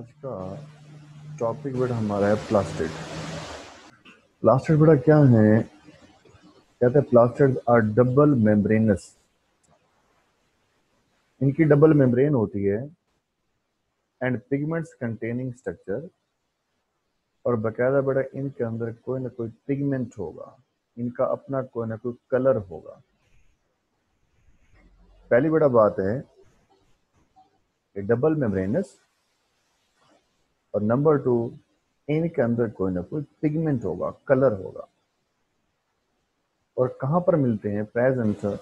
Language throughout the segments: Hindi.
आज का टॉपिक बेटा हमारा है प्लास्टिड। प्लास्टिड बेटा क्या है? कहते हैं प्लास्टिड आर डबल मेम्ब्रेनस। इनकी डबल मेम्ब्रेन होती है एंड पिगमेंट्स कंटेनिंग स्ट्रक्चर, और बकायदा बेटा इनके अंदर कोई ना कोई पिगमेंट होगा, इनका अपना कोई ना कोई कलर होगा। पहली बेटा बात है कि डबल मेम्ब्रेनस, और नंबर 2 इनके अंदर कोई ना कोई पिगमेंट होगा, कलर होगा। और कहां पर मिलते हैं? Present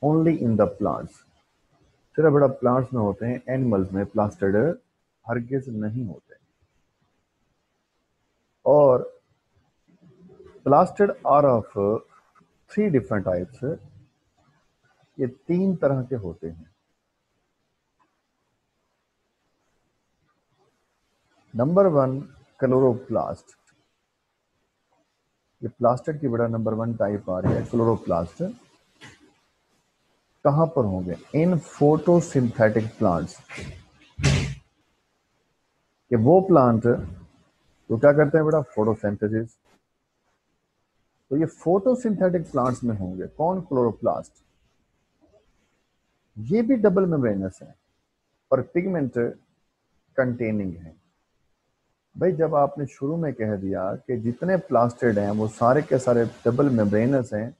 only in the plants. सिर्फ बड़ा प्लांट्स में होते हैं, एनिमल्स में प्लास्टिड हरगिज नहीं होते। और plastid are of 3 different types. ये 3 तरह के होते हैं। Number 1 chloroplast. ये प्लास्टिड की बड़ा नंबर 1 टाइप आ रही है क्लोरोप्लास्ट। कहां पर होंगे? इन फोटोसिंथेटिक प्लांट्स। कि वो प्लांट तो क्या करते हैं बेटा? फोटोसिंथेसिस। तो ये फोटोसिंथेटिक प्लांट्स में होंगे। कौन? क्लोरोप्लास्ट। ये भी डबल मेम्ब्रेनस है और पिगमेंट कंटेनिंग है। भाई जब आपने शुरू में कह दिया कि जितने प्लास्टिड हैं वो सारे के सारे डबल मेम्ब्रेनस हैं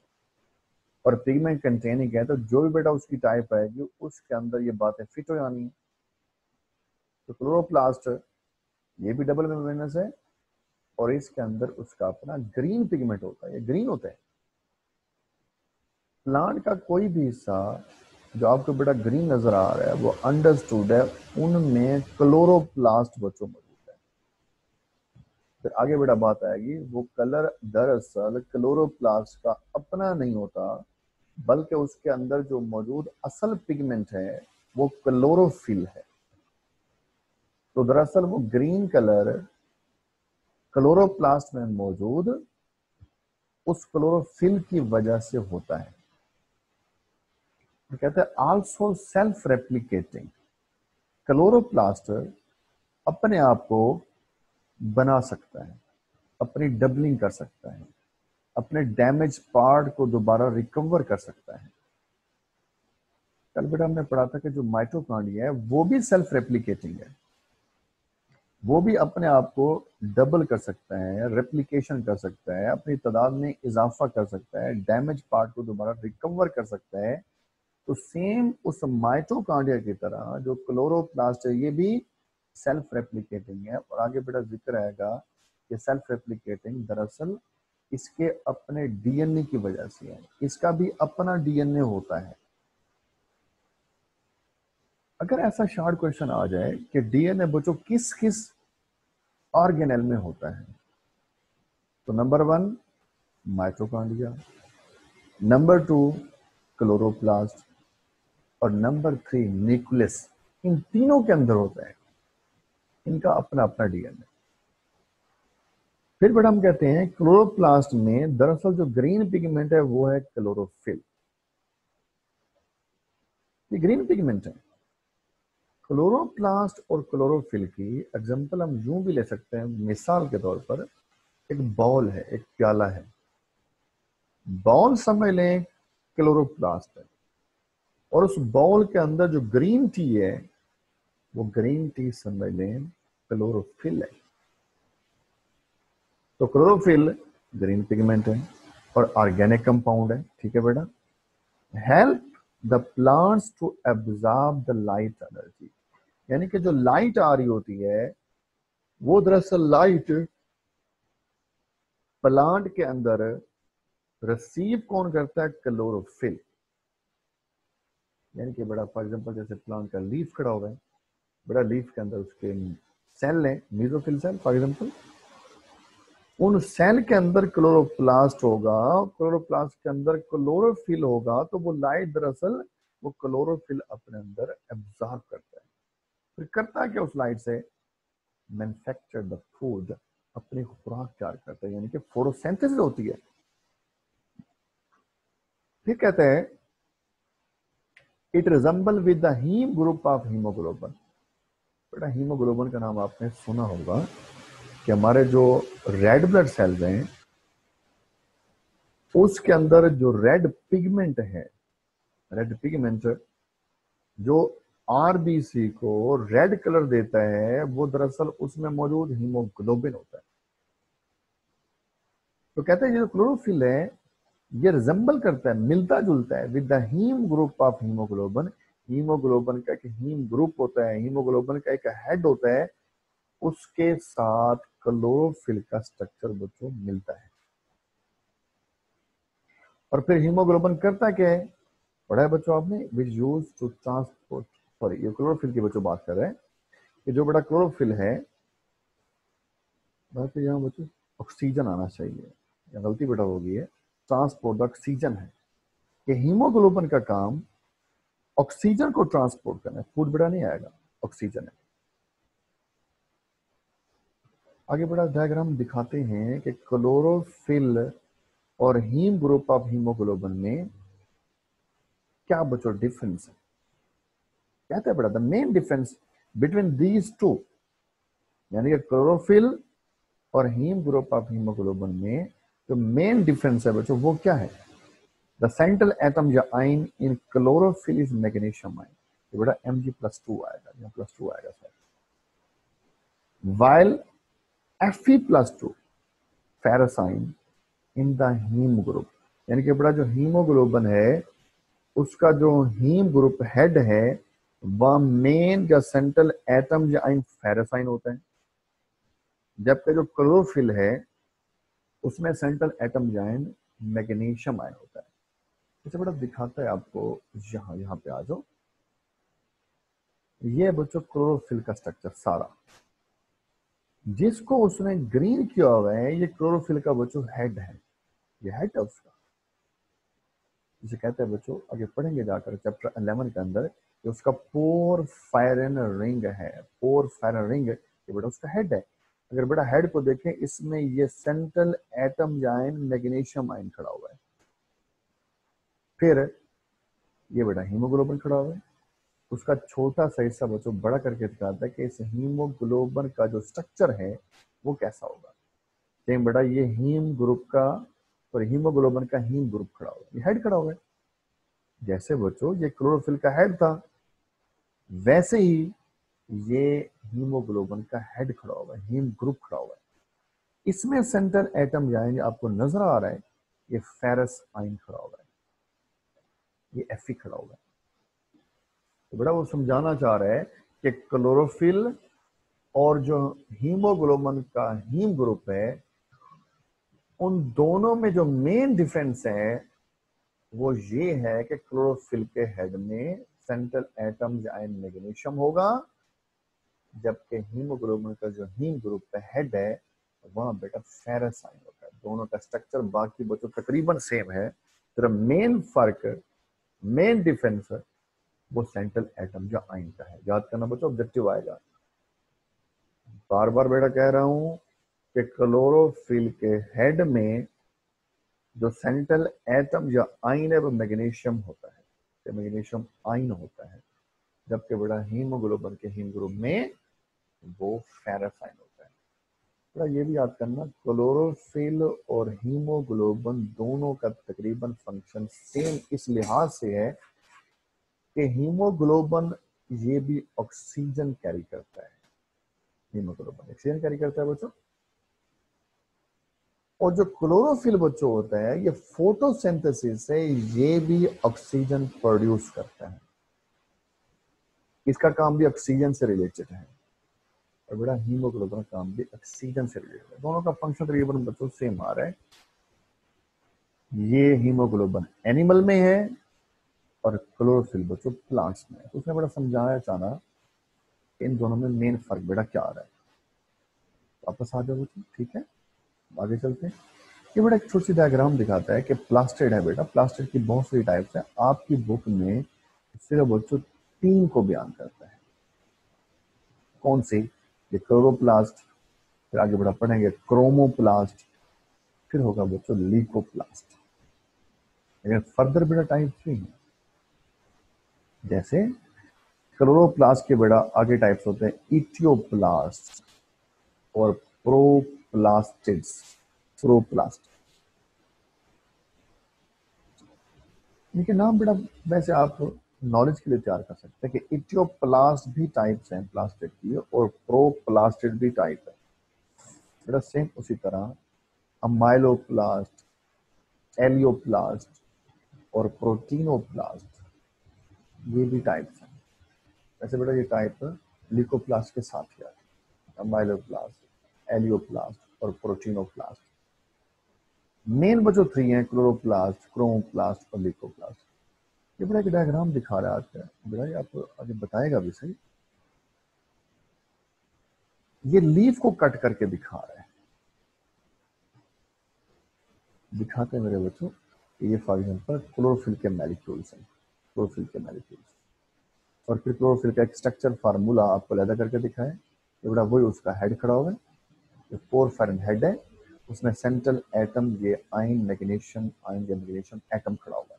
और पिगमेंट कंटेनिंग है, तो जो भी बेटा उसकी टाइप आएगी उसके अंदर ये बातें फिट हो जानी है। तो क्लोरोप्लास्ट ये भी डबल मेम्ब्रेनस है और इसके अंदर उसका अपना ग्रीन पिगमेंट होता है। ये ग्रीन होता है। प्लांट का कोई भी हिस्सा जो आपको बेटा ग्रीन नजर आ रहा है वो अंडरस्टूड है, उनमें क्लोरोप्लास्ट बच्चों मौजूद है। फिर आगे बेटा बात आएगी, वो कलर दरअसल क्लोरोप्लास्ट का अपना नहीं होता, बल्कि उसके अंदर जो मौजूद असल पिगमेंट है वो क्लोरोफिल है। तो दरअसल वो ग्रीन कलर क्लोरोप्लास्ट में मौजूद उस क्लोरोफिल की वजह से होता है। कहते हैं आल्सो सेल्फ रेप्लिकेटिंग। क्लोरोप्लास्ट अपने आप को बना सकता है, अपनी डबलिंग कर सकता है, अपने डैमेज पार्ट को दोबारा रिकवर कर सकता है। कल बेटा हमने पढ़ा था कि जो माइटोकॉन्ड्रिया है वो भी सेल्फ रेप्लिकेटिंग है। वो भी अपने आप को डबल कर सकता है, रेप्लिकेशन कर सकता है, अपनी तादाद में इजाफा कर सकता है, डैमेज पार्ट को दोबारा रिकवर कर सकता है। तो सेम उस माइटोकॉन्ड्रिया की तरह जो क्लोरोप्लास्ट है ये भी सेल्फ रेप्लिकेटिंग है। और आगे बेटा जिक्र आएगा कि सेल्फ रेप्लिकेटिंग दरअसल इसके अपने डीएनए की वजह से है। इसका भी अपना डीएनए होता है। अगर ऐसा शॉर्ट क्वेश्चन आ जाए कि डीएनए बच्चों किस किस ऑर्गेनेल में होता है, तो नंबर 1 माइटोकॉन्ड्रिया, नंबर 2 क्लोरोप्लास्ट, और नंबर 3 न्यूक्लियस। इन तीनों के अंदर होता है, इनका अपना अपना डीएनए। फिर बेटा हम कहते हैं क्लोरोप्लास्ट में दरअसल जो ग्रीन पिगमेंट है वो है क्लोरोफिल। ये ग्रीन पिगमेंट है। क्लोरोप्लास्ट और क्लोरोफिल की एग्जांपल हम यूं भी ले सकते हैं। मिसाल के तौर पर एक बॉल है, एक प्याला है। बॉल समझ लें क्लोरोप्लास्ट है, और उस बॉल के अंदर जो ग्रीन टी है वो ग्रीन टी समझ लें क्लोरोफिल है। तो क्लोरोफिल ग्रीन पिगमेंट है और ऑर्गेनिक कंपाउंड है। ठीक है बेटा। Help the plants to absorb the light energy. यानी कि जो लाइट आ रही होती है वो दरअसल लाइट प्लांट के अंदर रिसीव कौन करता है? क्लोरोफिल। यानी कि बेटा फॉर एग्जांपल जैसे प्लांट का लीफ खड़ा हुआ है, बेटा लीफ के अंदर उसके सेल है, मेसोफिल सेल फॉर एग्जांपल। उन सेल के अंदर क्लोरोप्लास्ट होगा, क्लोरोप्लास्ट के अंदर क्लोरोफिल होगा, तो वो लाइट दरअसल वो क्लोरोफिल अपने अंदर एब्जॉर्ब करता है। फिर करता है क्या उस लाइट से? मैन्युफैक्चर द फूड, अपनी खुराक तैयार करता है, यानी कि फोटोसिंथेसिस होती है। फिर कहते हैं it resemble with the heme group of hemoglobin. बेटा हीमोग्लोबिन का नाम आपने सुना होगा कि हमारे जो रेड ब्लड सेल्स हैं उसके अंदर जो रेड पिगमेंट है, रेड पिगमेंट जो आरबीसी को रेड कलर देता है, वो दरअसल उसमें मौजूद हीमोग्लोबिन होता है। तो कहते हैं जो क्लोरोफिल है ये रिजेंबल करता है, मिलता जुलता है with the heme group of hemoglobin. Hemoglobin का एक हीम ग्रुप होता है, हीमोग्लोबिन का एक हेड होता है, उसके साथ क्लोरोफिल का स्ट्रक्चर बच्चों मिलता है। और फिर हीमोग्लोबिन करता क्या है, पढ़ा है बच्चों आपने, which use to transport, sorry ये क्लोरोफिल की बच्चों बात कर रहे हैं कि जो बड़ा क्लोरोफिल है, बात यहाँ बच्चों ऑक्सीजन आना चाहिए, या गलती बेटा हो गई है, ट्रांसपोर्ट ऑक्सीजन है कि हीमोग्लोबिन का काम ऑक्सीजन को ट्रांसपोर्ट करना है, फूड बेटा नहीं आएगा, ऑक्सीजन है। आगे बड़ा डायग्राम दिखाते हैं कि क्लोरोफिल और हीम ग्रुप ऑफ हीमोग्लोबिन में क्या बच्चों डिफरेंस है। कहते हैं बड़ा the main difference between these two, यानी कि क्लोरोफिल और हीम ग्रुप ऑफ हीमोग्लोबिन में जो मेन डिफरेंस है बच्चों वो क्या है, द सेंट्रल एटम या आइन इन क्लोरोफिल इज मैग्नीशियम आइन, ये बेटा Mg+2 आएगा, यहाँ +2 आएगा सर, while Fe+2 फेरस आइन इन द हीम ग्रुप, यानी कि बड़ा जो हीमोग्लोबिन है उसका जो हीम ग्रुप हेड है वह मेन या सेंट्रल एटम या आइन फेरस आइन होता है, जबकि जो क्लोरोफिल है उसमें सेंट्रल एटम या आइन मैग्नीशियम आइन होता है। इसे बड़ा दिखाता है आपको, यहाँ पे आ जाओ, ये बच्चों क्लोरोफिल का स्ट्रक्चर सारा जिसको उसने ग्रीन किया हुआ है, ये क्लोरोफिल का बच्चों हेड है, ये हेड है उसका, जिसे कहते हैं बच्चों आगे पढ़ेंगे जाकर चैप्टर 11 के अंदर कि उसका पोरफायरिन रिंग है, पोरफायरिन रिंग ये बेटा उसका हेड है। अगर बेटा हेड को देखें, इसमें ये central atom ion magnesium ion खड़ा हुआ है, फिर ये बेटा हीमोग्लोबिन खड़ा हुआ है, उसका छोटा सा हिस्सा बच्चों बड़ा करके दिखाता है कि इस हीमोग्लोबिन का जो स्ट्रक्चर है वो कैसा होगा। सेम बेटा ये हीम ग्रुप का और हीमोग्लोबिन का हीम ग्रुप खड़ा हुआ है, ये हेड खड़ा हुआ है। जैसे बच्चों ये क्लोरोफिल का हेड था, वैसे ही ये हीमोग्लोबिन का हेड खड़ा हुआ है, हीम ग्रुप खड़ा हुआ है। इसमें सेंट्रल एटम जाएंगे, आपको नजर आ रहा है ये फेरस आइन खड़ा हुआ है, ये Fe खड़ा हुआ है। तो बड़ा वो समझाना चाह रहा है कि क्लोरोफिल और जो हीमोग्लोबिन का हीम ग्रुप है, उन दोनों में जो मेन डिफरेंस है वो ये है कि क्लोरोफिल के हेड में सेंट्रल एटम आयन मैग्नीशियम होगा, जबकि हीमोग्लोबिन का जो हीम ग्रुप का हेड है वह बेटा फेरस आयन होता है। दोनों का स्ट्रक्चर बाकी बच्चों तकरीबन सेम है, तो मेन फर्क, मेन डिफरेंस वो सेंट्रल एटम जो आयन का है। याद करना बच्चों, ऑब्जेक्टिव आएगा। बार बार बेटा कह रहा हूं कि क्लोरोफिल के हेड में जो सेंट्रल एटम या आयन है वो मैग्नीशियम होता है, तो मैग्नीशियम आयन होता है, जबकि बड़ा हीमोग्लोबिन के हीम ग्रुप में वो फेरस आयन होता है। बड़ा ये भी याद करना, क्लोरोफिल और हीमोग्लोबिन दोनों का तकरीबन फंक्शन सेम इस लिहाज से है कि हीमोग्लोबिन ये भी ऑक्सीजन कैरी करता है, हीमोग्लोबिन ऑक्सीजन कैरी करता है बच्चों, और जो क्लोरोफिल बच्चों होता है ये फोटोसिंथेसिस से ये भी ऑक्सीजन प्रोड्यूस करता है, इसका काम भी ऑक्सीजन से रिलेटेड है, और बड़ा हीमोग्लोबिन का काम भी ऑक्सीजन से रिलेटेड है। दोनों का फंक्शन तकरीबन बच्चों सेम आ रहा है। ये हीमोग्लोबिन एनिमल में है और क्लोरोफिल बच्चों प्लांट्स में है। तो उसने बड़ा समझाया चाहना इन दोनों में मेन फर्क बेटा क्या आ रहा है। वापस आ जाओ बच्चों, ठीक है, आगे चलते हैं। ये बड़ा एक छोटी सी डायग्राम दिखाता है कि प्लास्टिड है बेटा, प्लास्टिड की बहुत सारी टाइप्स है, आपकी बुक में सिर्फ बच्चों 3 को बयान करता है। कौन सी, ये क्लोरोप्लास्ट, फिर आगे बड़ा पढ़ेंगे क्रोमोप्लास्ट, फिर होगा बच्चों लीकोप्लास्ट। लेकिन फर्दर बेटा टाइप 3 है, जैसे क्लोरोप्लास्ट के बेटा आगे टाइप्स होते हैं इटियोप्लास्ट और प्रोप्लास्टिड्स। प्रोप्लास्ट, इनके नाम बेटा वैसे आप नॉलेज के लिए तैयार कर सकते हैं कि इटियोप्लास्ट भी टाइप्स हैं प्लास्टिड की और प्रोप्लास्टिड भी टाइप है बेटा। सेम उसी तरह अमाइलोप्लास्ट, एलियोप्लास्ट और प्रोटीनोप्लास्ट ये भी टाइप्स हैं। वैसे बेटा ये टाइप लिकोप्लास्ट के साथ ही आते हैं, अमाइलोप्लास्ट, एलियोप्लास्ट और प्रोटीनोप्लास्ट। मेन वो जो थ्री हैं क्लोरोप्लास्ट, क्रोमोप्लास्ट और लिकोप्लास्ट। ये बड़ा एक डायग्राम दिखा रहा है बेटा, ये आपको आगे बताएगा भी सही। ये लीफ को कट करके दिखा रहा है, दिखाते हैं मेरे बच्चों। ये फॉर एग्जाम्पल क्लोरोफिल के मॉलिक्यूल्स हैं, क्लोरोफिल के मॉलिक्यूल्स। और फिर क्लोरोफिल का एक स्ट्रक्चर फार्मूला आपको अलग करके दिखाए। ये बड़ा वही उसका हेड खड़ा हुआ है, ये पोरफेरिन हेड है, उसमें सेंट्रल एटम ये आयन मैग्नीशियम, आयन या मैग्नीशियम एटम खड़ा हुआ है।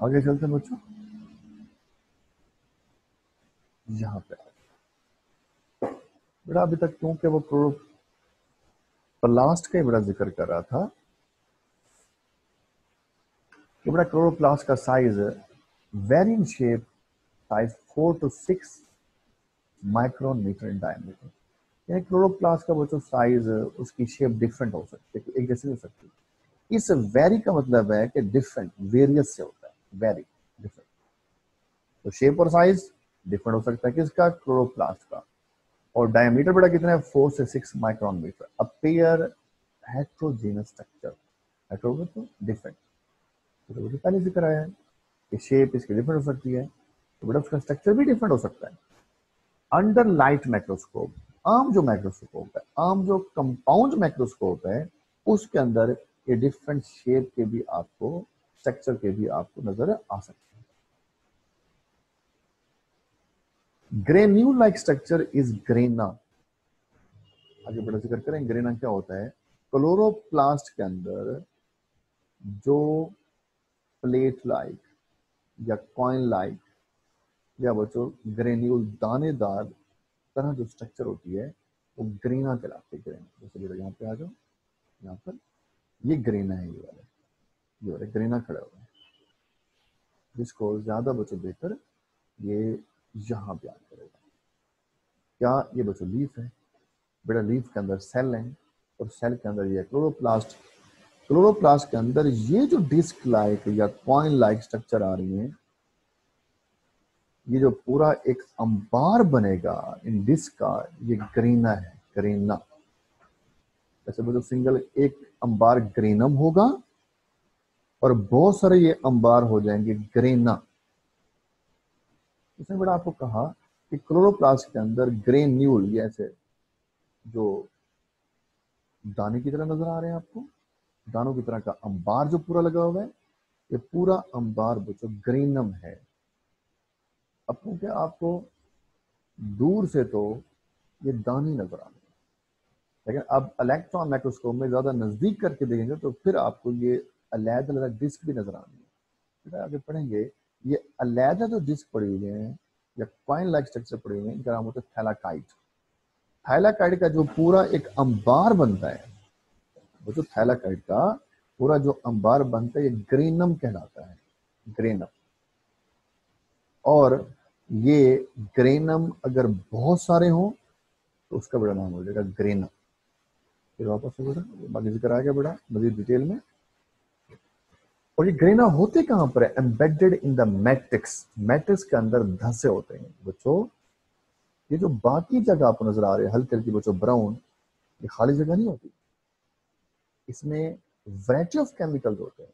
आगे चलते हैं बच्चों, यहाँ पे बेटा अभी तक क्योंकि वो क्लोरोप्लास्ट का बड़ा जिक्र कर रहा था कि बड़ा क्लोरोप्लास्ट का size vary in shape, size 4 to 6 micron metre in diameter. यानी क्लोरोप्लास्ट का बच्चों साइज, उसकी शेप डिफरेंट हो सकती है, एक जैसी हो सकती है। इस वेरी का मतलब है कि डिफरेंट, वेरियस से होता है, वेरी डिफरेंट। तो शेप और साइज डिफरेंट हो सकता है किसका, क्लोरोप्लास्ट का। और डायमीटर बेटा कितना है, 4 से 6 micron metre. Appear heterogeneous structure, hetero तो डिफरेंट, तो मुझे पहले जिक्र आया है कि शेप इसकी डिफरेंट हो सकती है, तो बेटा उसका स्ट्रक्चर भी डिफरेंट हो सकता है। अंडर लाइट माइक्रोस्कोप, आम जो माइक्रोस्कोप है, आम जो कंपाउंड माइक्रोस्कोप है, उसके अंदर ये डिफरेंट शेप के भी आपको, स्ट्रक्चर के भी आपको नजर आ सकते हैं। Granule like structure is grana. आगे बड़ा जिक्र करें ग्रेना क्या होता है। क्लोरोप्लास्ट के अंदर जो प्लेट लाइक या कॉइन लाइक या बच्चों ग्रेन्यूल दानेदार तरह जो स्ट्रक्चर होती है वो ग्रेना कहलाती है। ग्रेना, जैसे बेटा यहाँ पे आ जाओ, यहाँ पर ये ग्रेना है, ये वाले ग्रेना खड़ा हुआ है, जिसको ज्यादा बच्चों देखकर ये यहाँ बयान करेगा। क्या ये बच्चों लीफ है, बेटा लीफ के अंदर सेल है और सेल के अंदर ये क्लोरोप्लास्ट। क्लोरोप्लास्ट के अंदर ये जो डिस्क लाइक या कॉइन लाइक स्ट्रक्चर आ रही है, ये जो पूरा एक अंबार बनेगा इन डिस्क का, ये ग्रेना है, ग्रेना। जैसे वो जो सिंगल एक अंबार ग्रेनम होगा और बहुत सारे ये अंबार हो जाएंगे ग्रेना। इसने बड़ा आपको कहा कि क्लोरोप्लास्ट के अंदर ग्रेन्यूल, ये ऐसे जो दाने की तरह नजर आ रहे हैं आपको, दानों की तरह का अंबार जो पूरा लगा हुआ है, ये पूरा अंबार बच्चों ग्रेनम है। अब क्योंकि आपको दूर से तो ये दाने नजर आ रहे हैं, लेकिन अब इलेक्ट्रॉन माइक्रोस्कोप में ज्यादा नजदीक करके देखेंगे तो फिर आपको ये अलग-अलग डिस्क भी नजर आनी है। आगे पढ़ेंगे, ये अलग जो डिस्क पड़ी हुई है या कॉइन लाइक स्ट्रक्चर पड़ी हुई है, इनका नाम होता है थैलाकाइट। थैलाकाइट का जो पूरा एक अंबार बनता है, वो जो थैलाकाइट का पूरा जो अंबार बनता है, ये ग्रेनम कहलाता है, ग्रेनम। और ये ग्रेनम अगर बहुत सारे हों तो उसका बड़ा नाम हो जाएगा ग्रेना। फिर वापस से बेटा बाकी जिक्र आ गया बेटा मजीद डिटेल में। और ये ग्रेना होते कहां पर है, embedded in the matrix, matrix के अंदर धंसे होते हैं बच्चों। ये जो बाकी जगह आपको नजर आ रहे हैं हल्की हल्की बच्चों ब्राउन, ये खाली जगह नहीं होती, इसमें वैरायटी ऑफ केमिकल्स होते हैं।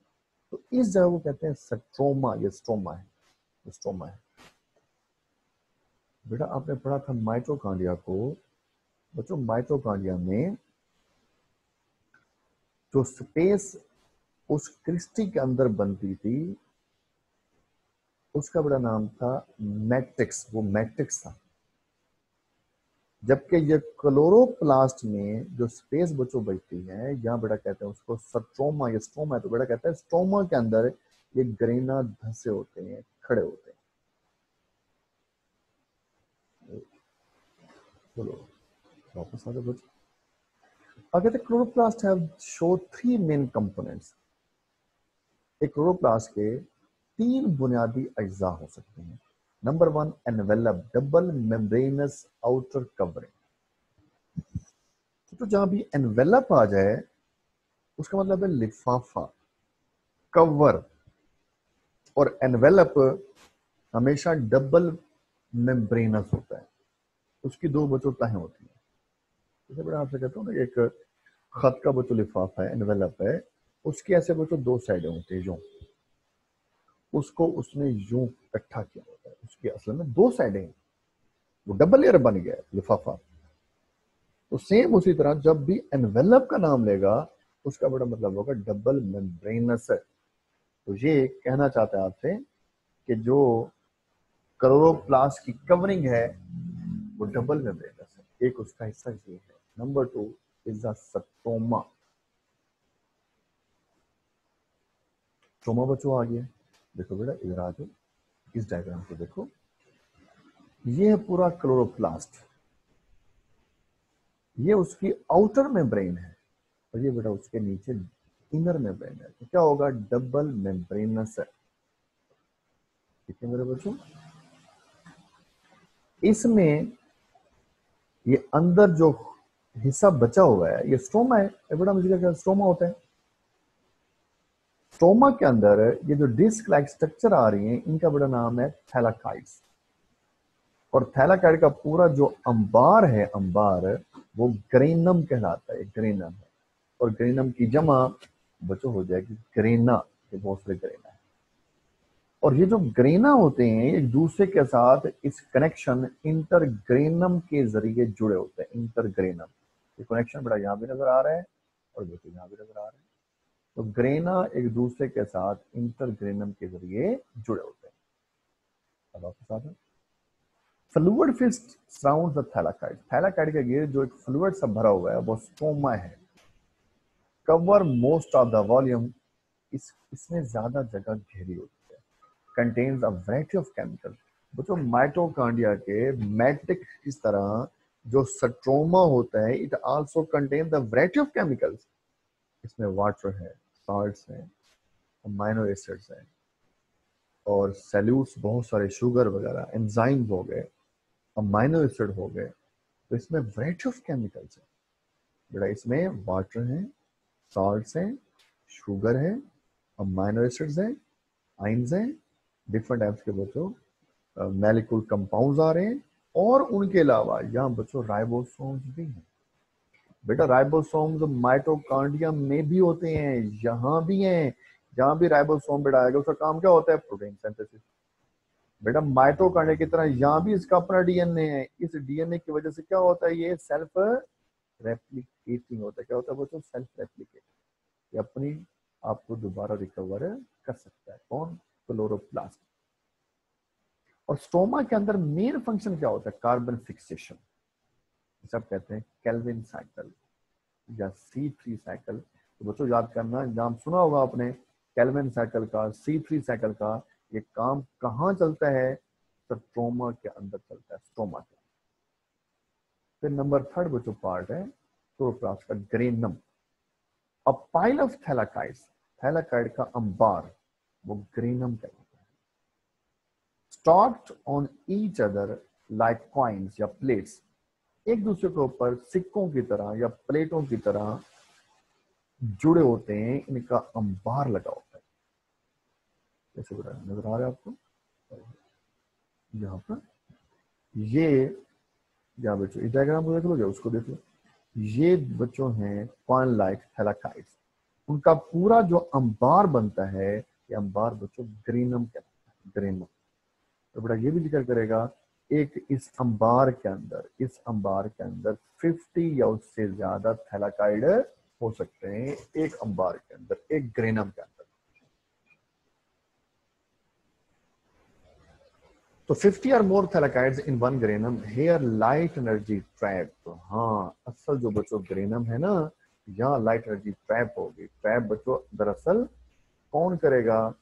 तो इस जगह को कहते हैं स्ट्रोमा, ये स्ट्रोमा है, स्ट्रोमा है। बेटा आपने पढ़ा था माइटोकॉन्ड्रिया को, बच्चों माइटोकॉन्ड्रिया में जो स्पेस उस क्रिस्टी के अंदर बनती थी, उसका बड़ा नाम था मैट्रिक्स, वो मैट्रिक्स था। जबकि ये क्लोरोप्लास्ट में जो स्पेस बच्चों बचती है, यहाँ बेटा कहते हैं उसको स्ट्रोमा या स्ट्रोमा है, तो बेटा कहता है स्ट्रोमा के अंदर ये ग्रेना धंसे होते हैं, खड़े होते हैं। चलो वापस आ जाओ बच्चों। आगे तक chloroplast have show 3 main components. एक क्लोरोप्लास्ट के 3 बुनियादी अज्जा हो सकते हैं। Number 1 envelope, double membranous outer covering. तो जहां भी एनवेलप आ जाए उसका मतलब है लिफाफा, कवर। और एनवेलप हमेशा डबल मेम्ब्रेनस होता है, उसकी 2 बचो तहें होती हैं। जैसे बड़ा आपसे कहता हूँ ना, एक खत का बचो लिफाफा है, एनवेलप है, उसकी ऐसे बचो 2 साइडें होती है, यूं उसको उसने यूं इकट्ठा किया होता है, उसकी असल में 2 साइडें हैं, वो डबल लेयर बन गया है लिफाफा। तो सेम उसी तरह जब भी एनवेलप का नाम लेगा उसका बड़ा मतलब होगा डबल मेम्ब्रेनस है। तो ये कहना चाहते हैं आपसे कि जो क्लोरोप्लास्ट की कवरिंग है वो डबल मेम्ब्रेनस है। एक उसका हिस्सा ये है। Number 2 is the stroma. Stroma बच्चों आ गया, देखो बेटा इधर आ जाओ, इस डायग्राम को देखो, ये है पूरा क्लोरोप्लास्ट, ये उसकी आउटर मेम्ब्रेन है और ये बेटा उसके नीचे इनर मेम्ब्रेन है। तो क्या होगा, डबल मेम्ब्रेनस है। ठीक है मेरे बच्चों, इसमें ये अंदर जो हिस्सा बचा हुआ है ये स्ट्रोमा है। बेटा मुझे क्या स्ट्रोमा होता है, स्ट्रोमा के अंदर ये जो डिस्क लाइक स्ट्रक्चर आ रही है इनका बड़ा नाम है थैलाकाइड्स। और थैलाकाइड का पूरा जो अंबार है, अंबार वो ग्रेनम कहलाता है, ग्रेनम है। और ग्रेनम की जमा बच्चों हो जाएगी ग्रेना, ये बहुत सारे ग्रेना है। और ये जो ग्रेना होते हैं एक दूसरे के साथ इस कनेक्शन इंटरग्रेनम के जरिए जुड़े होते हैं। इंटरग्रेनम, ये कनेक्शन बड़ा यहाँ भी नजर आ रहा है और देखो यहाँ भी नजर आ रहा है। तो ग्रेना एक दूसरे के साथ इंटरग्रेनम के जरिए जुड़े होते हैं। अब वापस आ जाओ। Fluid fist surrounds the thylakoid. Thylakoid के गिर्द जो एक फ्लूइड सा भरा हुआ है वो स्ट्रोमा है। Cover most of the volume, इसमें ज्यादा जगह घेरी होती है। Contains a variety of chemical. बच्चों माइटोकॉन्ड्रिया के मैट्रिक्स की तरह जो स्ट्रोमा होता है, it also contain the variety of chemicals. इसमें वाटर है, साल्ट्स हैं, अमाइनो एसिड्स हैं और सेल्यूल्स, बहुत सारे शुगर वगैरह, एंजाइम हो गए, अमाइनो एसिड हो गए। तो इसमें वैरायटी ऑफ केमिकल्स है बेटा। इसमें वाटर है, साल्ट्स हैं, शुगर है, अमाइनो एसिड्स हैं, आइंस हैं, डिफरेंट टाइप्स के बच्चों मॉलिक्यूल कंपाउंड्स आ रहे हैं। और उनके अलावा यहाँ बच्चों राइबोसोम्स भी हैं बेटा। राइबोसोम्स माइटोकॉन्ड्रिया में भी होते हैं, यहाँ भी हैं। जहाँ भी राइबोसोम बेटा आएगा उसका काम क्या होता है, प्रोटीन सिंथेसिस। बेटा माइटोकॉन्ड्रिया की तरह यहाँ भी इसका अपना डीएनए है। इस डीएनए की वजह से क्या होता है, ये सेल्फ रेप्लिकेटिंग होता है। क्या होता है बच्चों, सेल्फ रेप्लिकेट। ये अपनी आपको दोबारा रिकवर कर सकता है। कौन, क्लोरोप्लास्ट। और स्टोमा के अंदर मेन फंक्शन क्या होता है, कार्बन फिक्सेशन। सब कहते हैं केल्विन साइकिल या C3 साइकिल। तो बच्चों याद करना, नाम सुना होगा आपने केल्विन साइकिल का, C3 साइकिल का। ये काम कहाँ चलता है, तो स्ट्रोमा के अंदर चलता है, स्ट्रोमा के। फिर नंबर 3 बच्चों पार्ट है क्लोरोप्लास्ट का, granum. A pile of थैलाकाइड्स, thylakoid का अंबार वो ग्रेनम कहलाता है। Stocked on each other like coins या प्लेट्स, एक दूसरे के ऊपर सिक्कों की तरह या प्लेटों की तरह जुड़े होते हैं, इनका अंबार लगा होता है। जैसे नजर आ रहा है आपको यहाँ पर, ये यहाँ बच्चों इस डायग्राम को देख लो या उसको देख लो। ये बच्चों हैं कॉइन लाइक थैलाकाइड्स। उनका पूरा जो अंबार बनता है, ये अंबार बच्चों ग्रेनम कहलाता है, ग्रेनम। तो बेटा ये भी जिक्र करेगा, एक इस अंबार के अंदर, इस अंबार के अंदर 50 या उससे ज्यादा थैलाकाइड हो सकते हैं एक अंबार के अंदर, एक ग्रेनम के अंदर। तो 50 और more thylakoids in one granum, here light energy trap. तो हाँ, असल जो बच्चों ग्रेनम है ना, यहाँ लाइट एनर्जी ट्रैप होगी। ट्रैप बच्चों दरअसल कौन करेगा,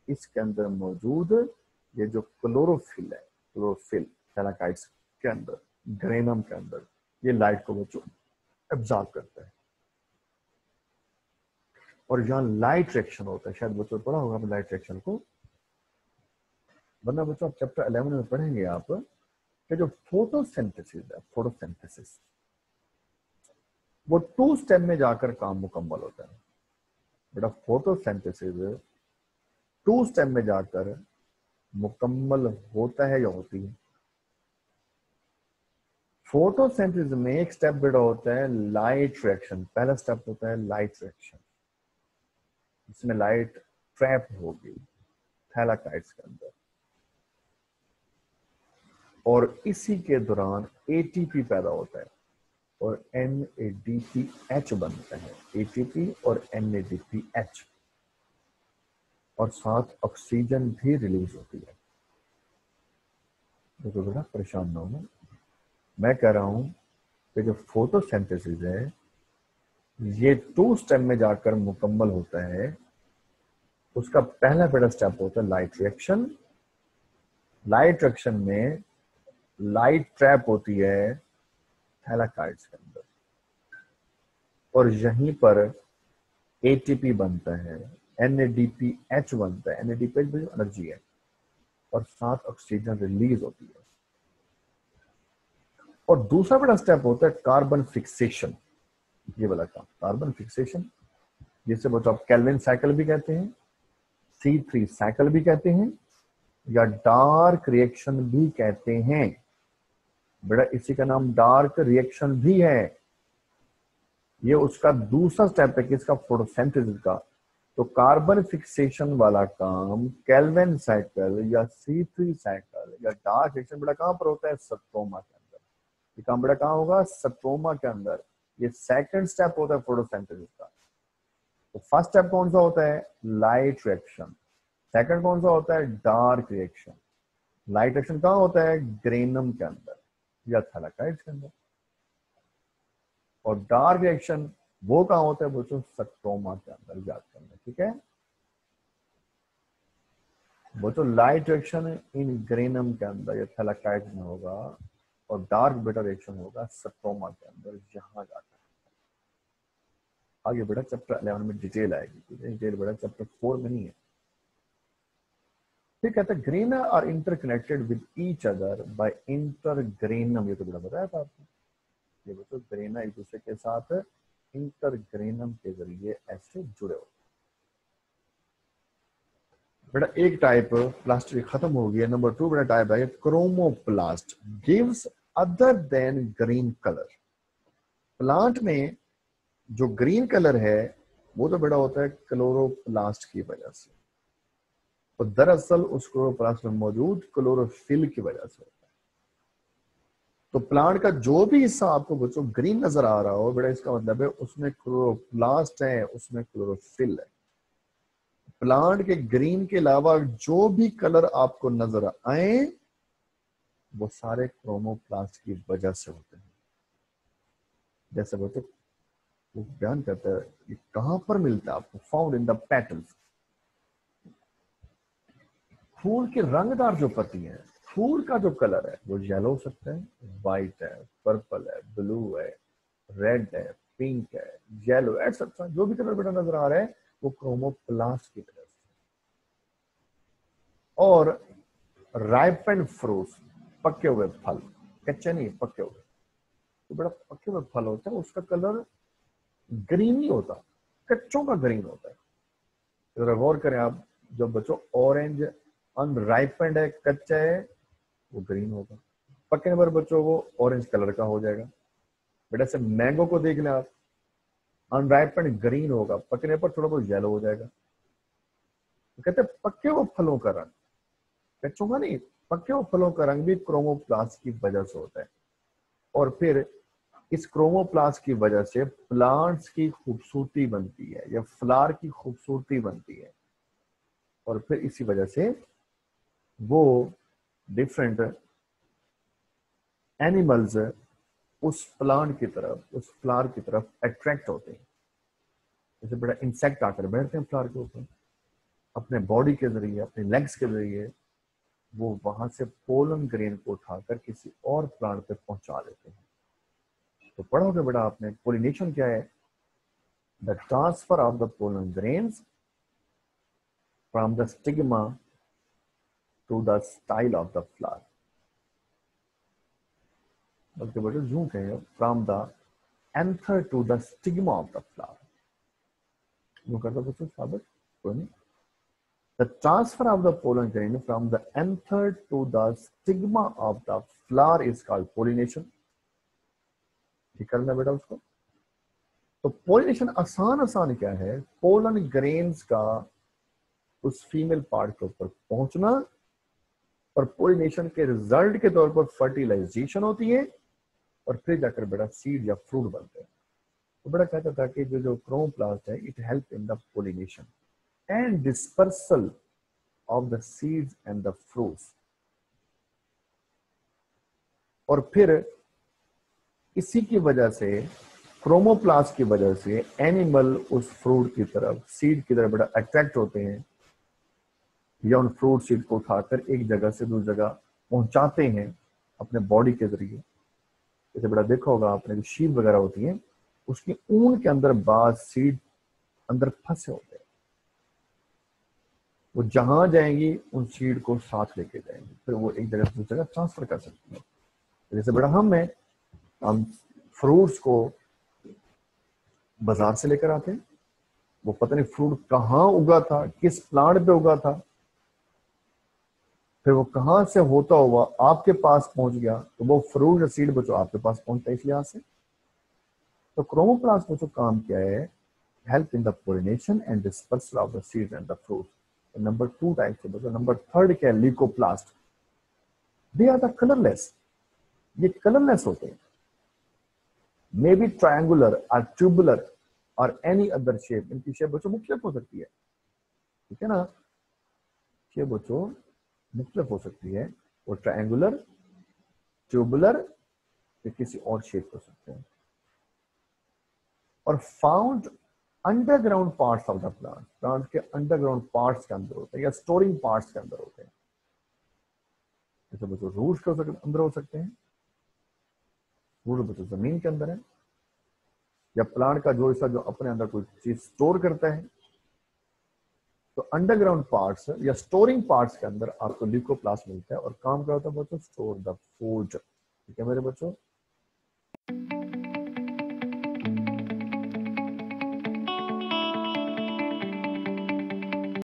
इसके अंदर मौजूद ये जो क्लोरोफिल है, क्लोरोफिल थैलाकाइट्स के अंदर, ग्रेनम के अंदर, ये लाइट को बच्चों एब्जॉर्ब करता है। और जहाँ लाइट रिएक्शन होता है, शायद बच्चों पढ़ा होगा लाइट रिएक्शन को, वरना बच्चों आप चैप्टर 11 में पढ़ेंगे आप कि जो फोटोसिंथेसिस है, फोटोसिंथेसिस वो 2 स्टेप में जाकर काम मुकम्मल होता है। बेटा फोटोसिंथेसिस 2 स्टेप में जाकर मुकम्मल होता है या होती है। फोटोसिंथेसिस में एक स्टेप बेटा होता है लाइट रिएक्शन। पहला स्टेप होता है लाइट रिएक्शन, इसमें लाइट ट्रैप होगी थैलाकाइट्स के अंदर, और इसी के दौरान एटीपी पैदा होता है और NADPH बनता है, एटीपी और NADPH, और साथ ऑक्सीजन भी रिलीज होती है। देखो बेटा परेशान ना हो, मैं कह रहा हूं कि जो फोटोसिंथेसिस है ये 2 स्टेप में जाकर मुकम्मल होता है। उसका पहला बेटा स्टेप होता है लाइट रिएक्शन। लाइट रिएक्शन में लाइट ट्रैप होती है थैलाकाइट्स के अंदर, और यहीं पर एटीपी बनता है, NADPH बनता है, NADPH भी एनर्जी है, और साथ ऑक्सीजन रिलीज होती है। और दूसरा बड़ा स्टेप होता है कार्बन फिक्सेशन। ये वाला काम कार्बन फिक्सेशन, जिसे बच्चों आप केल्विन साइकिल भी कहते हैं, C3 साइकिल भी कहते हैं, या डार्क रिएक्शन भी कहते हैं। बेटा इसी का नाम डार्क रिएक्शन भी है। ये उसका दूसरा स्टेप है किसका, फोटोसिंथेसिस का। तो कार्बन फिक्सेशन वाला काम केल्विन साइकिल या C3 साइकिल या डार्क रिएक्शन बेटा कहां पर होता है, स्ट्रोमा के अंदर। ये काम बेटा कहां होगा, स्ट्रोमा के अंदर। ये सेकंड स्टेप होता है फोटोसिंथेसिस का। तो फर्स्ट स्टेप कौन सा होता है, लाइट रिएक्शन। सेकंड कौन सा होता है, डार्क रिएक्शन। लाइट रिएक्शन कहां होता है, ग्रेनम के अंदर या थैलाकाइट्स के अंदर, और डार्क रिएक्शन वो कहां होता है बच्चों, स्ट्रोमा के अंदर, याद करना, ठीक है बच्चों। लाइट रिएक्शन इन ग्रेनम के अंदर या थैलाकाइट्स में होगा, और डार्क बेटा रिएक्शन होगा स्ट्रोमा के अंदर, यहां जाकर। आगे बेटा चैप्टर 11 में डिटेल आएगी, डिटेल बेटा चैप्टर 4 में नहीं है। फिर कहता है grana are interconnected with each other by intergranum. ये तो बेटा बताया था आपने, ये बच्चों ग्रेना एक दूसरे के साथ इंटरग्रेनम के जरिए ऐसे जुड़े होते हैं। बेटा एक टाइप प्लास्टिक खत्म हो गया। नंबर 2 बेटा टाइप है chromoplast gives other than green colour. Plant में जो ग्रीन कलर है वो तो बेटा होता है क्लोरोप्लास्ट की वजह से, और दरअसल उस क्लोरोप्लास्ट में मौजूद क्लोरोफिल की वजह से होता है। तो प्लांट का जो भी हिस्सा आपको बच्चों ग्रीन नजर आ रहा हो बेटा, इसका मतलब है उसमें क्लोरोप्लास्ट है, उसमें क्लोरोफिल है। प्लांट के ग्रीन के अलावा जो भी कलर आपको नजर आए वो सारे क्रोमोप्लास्ट की वजह से होते हैं। जैसे बच्चों वो बयान करता है ये कहां पर मिलता है आपको, फाउंड इन द पेटल्स। फूल के रंगदार जो पत्ती है, फूल का जो कलर है वो येलो हो सकता है, व्हाइट है, पर्पल है, ब्लू है, रेड है, पिंक है, येलो है, एक्सेट्रा जो भी कलर बेटा नजर आ रहा है वो क्रोमोप्लास्ट की वजह से। और राइपेंड फ्रूट्स, पके हुए फल, कच्चे नहीं पके हुए, तो बेटा पके हुए फल होते हैं उसका कलर ग्रीन नहीं होता, कच्चों का ग्रीन होता है। जरा गौर करें आप, जब बच्चों ऑरेंज अनराइपेंड है, कच्चा है, वो ग्रीन होगा, पकने पर बच्चों वो ऑरेंज कलर का हो जाएगा। बेटा से मैंगो को देख लें आप, अनराइपेंड ग्रीन होगा, पकने पर थोड़ा बहुत येलो हो जाएगा। तो कहते हैं पके हुए फलों का रंग, कच्चों का नहीं, पके हुए फलों का रंग भी क्रोमोप्लास्ट की वजह से होता है। और फिर इस क्रोमोप्लास्ट की वजह से प्लांट्स की खूबसूरती बनती है या फ्लावर की खूबसूरती बनती है, और फिर इसी वजह से वो डिफरेंट एनिमल्स उस प्लांट की तरफ, उस फ्लावर की तरफ अट्रैक्ट होते हैं। जैसे बड़ा इंसेक्ट आकर बैठते हैं फ्लावर के ऊपर, अपने बॉडी के जरिए, अपने लेग्स के जरिए वो वहां से पोलन ग्रेन को उठाकर किसी और प्लांट पे पहुंचा देते हैं। तो पढ़ोगे बेटा आपने, पोलिनेशन क्या है? The transfer of the pollen grains from the stigma to the style of the flower. बल्कि बेटा यूं कहें, from the anther to the stigma of the flower. यूं करता बच्चों स्वागत, कोई नहीं। The transfer of the pollen grain from the anther to the stigma of the flower is called pollination। ठीक करना बेटा उसको। तो पोलिनेशन आसान आसान क्या है? पोलन ग्रेन्स का उस फीमेल पार्ट के ऊपर पहुंचना, और पोलिनेशन के रिजल्ट के तौर पर फर्टिलाइजेशन होती है, और फिर जाकर बेटा सीड या फ्रूट बनते हैं। तो बेटा कहता था कि जो क्रोमोप्लास्ट है, it help in the pollination and dispersal of the seeds and the fruits। और फिर इसी की वजह से, क्रोमोप्लास्ट की वजह से एनिमल उस फ्रूट की तरफ, सीड की तरफ बड़ा अट्रैक्ट होते हैं, या उन फ्रूट सीड को उठाकर एक जगह से दूसरी जगह पहुंचाते हैं अपने बॉडी के जरिए। जैसे बड़ा देखा होगा आपने, जो शीप वगैरह होती है, उसकी ऊन के अंदर बाज सीड अंदर फंसे होते हैं, वो जहां जाएंगी उन सीड को साथ लेके जाएंगी, फिर वो एक जगह से दूसरी जगह ट्रांसफर कर सकती है। जैसे बड़ा हम फ्रूट्स को बाजार से लेकर आते हैं, वो पता नहीं फ्रूट कहाँ उगा था, किस प्लांट पे उगा था, फिर वो कहाँ से होता हुआ आपके पास पहुंच गया, तो वो फ्रूट या सीड बच्चों आपके पास पहुंचता है इस लिहाज से। तो क्रोमोप्लास्ट बच्चों काम क्या है? Help in the pollination and dispersal of the seed and the fruit. Number 2 type से बच्चों। नंबर 3 क्या है? Leucoplast. They are the colourless. ये कलरलेस होते हैं, मे बी ट्रायंगुलर और ट्यूबुलर और एनी अदर शेप। इनकी शेप बच्चों मुख्तलिफ हो सकती है, ठीक है ना? शेप बच्चों मुख्तलिफ हो सकती है, वो ट्रायंगुलर, ट्यूबुलर या किसी और शेप हो सकते हैं। और found underground parts of the plant, plant के अंडरग्राउंड पार्ट्स के अंदर होते हैं, या स्टोरिंग पार्ट्स के अंदर होते हैं। जैसे बच्चों रूट्स के अंदर हो सकते हैं, रूट बच्चों जमीन के अंदर है, या प्लांट का जो हिस्सा जो अपने अंदर कोई चीज स्टोर करता है। तो अंडरग्राउंड पार्ट्स या स्टोरिंग पार्ट्स के अंदर आपको ल्यूकोप्लास्ट मिलता है, और काम क्या होता है बच्चों? Store the food. ठीक है मेरे बच्चों,